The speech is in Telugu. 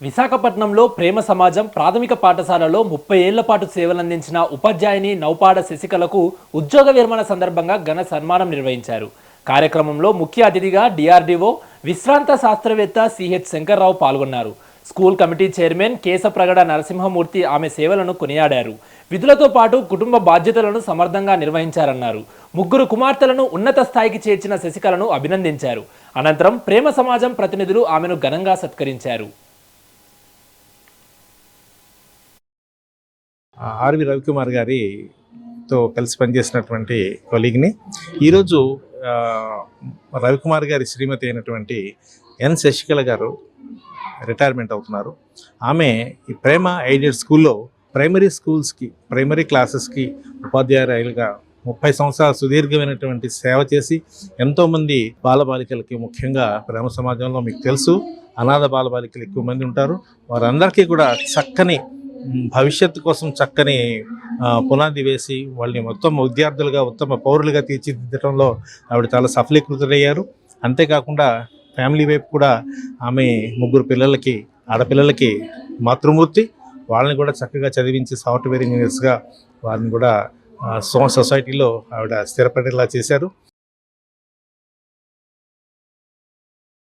విశాఖపట్నంలో ప్రేమ సమాజం ప్రాథమిక పాఠశాలలో 30 ఏళ్ల పాటు సేవలందించిన ఉపాధ్యాయుని నౌపాడ శశికళకు ఉద్యోగ విరమణ సందర్భంగా ఘన సన్మానం నిర్వహించారు. కార్యక్రమంలో ముఖ్య అతిథిగా డిఆర్డీఓ విశ్రాంత శాస్త్రవేత్త సిహెచ్ శంకర్రావు పాల్గొన్నారు. స్కూల్ కమిటీ చైర్మన్ కేశప్రగడ నరసింహమూర్తి ఆమె సేవలను కొనియాడారు. విధులతో పాటు కుటుంబ బాధ్యతలను సమర్థంగా నిర్వహించారన్నారు. ముగ్గురు కుమార్తెలను ఉన్నత స్థాయికి చేర్చిన శశికళను అభినందించారు. అనంతరం ప్రేమ సమాజం ప్రతినిధులు ఆమెను ఘనంగా సత్కరించారు. ఆర్వి రవికుమార్ గారితో కలిసి పనిచేసినటువంటి కొలీగ్ని ఈరోజు రవికుమార్ గారి శ్రీమతి అయినటువంటి ఎన్ శశికళ గారు రిటైర్మెంట్ అవుతున్నారు. ఆమె ఈ ప్రేమ ఎయిడెడ్ స్కూల్లో ప్రైమరీ క్లాసెస్కి ఉపాధ్యాయులుగా 30 సంవత్సరాల సుదీర్ఘమైనటువంటి సేవ చేసి ఎంతోమంది బాలబాలికలకి, ముఖ్యంగా ప్రేమ సమాజంలో మీకు తెలుసు అనాథ బాలబాలికలు ఎక్కువ మంది ఉంటారు. వారందరికీ కూడా చక్కని భవిష్యత్తు కోసం చక్కని పునాది వేసి వాళ్ళని ఉత్తమ విద్యార్థులుగా, ఉత్తమ పౌరులుగా తీర్చిదిద్దడంలో ఆవిడ చాలా సఫలీకృతులయ్యారు. అంతేకాకుండా ఫ్యామిలీ వైపు కూడా ఆమె ముగ్గురు ఆడపిల్లలకి మాతృమూర్తి. వాళ్ళని కూడా చక్కగా చదివించి సాఫ్ట్వేర్ ఇంజనీర్స్గా వారిని కూడా సొసైటీలో ఆవిడ స్థిరపడేలా చేశారు.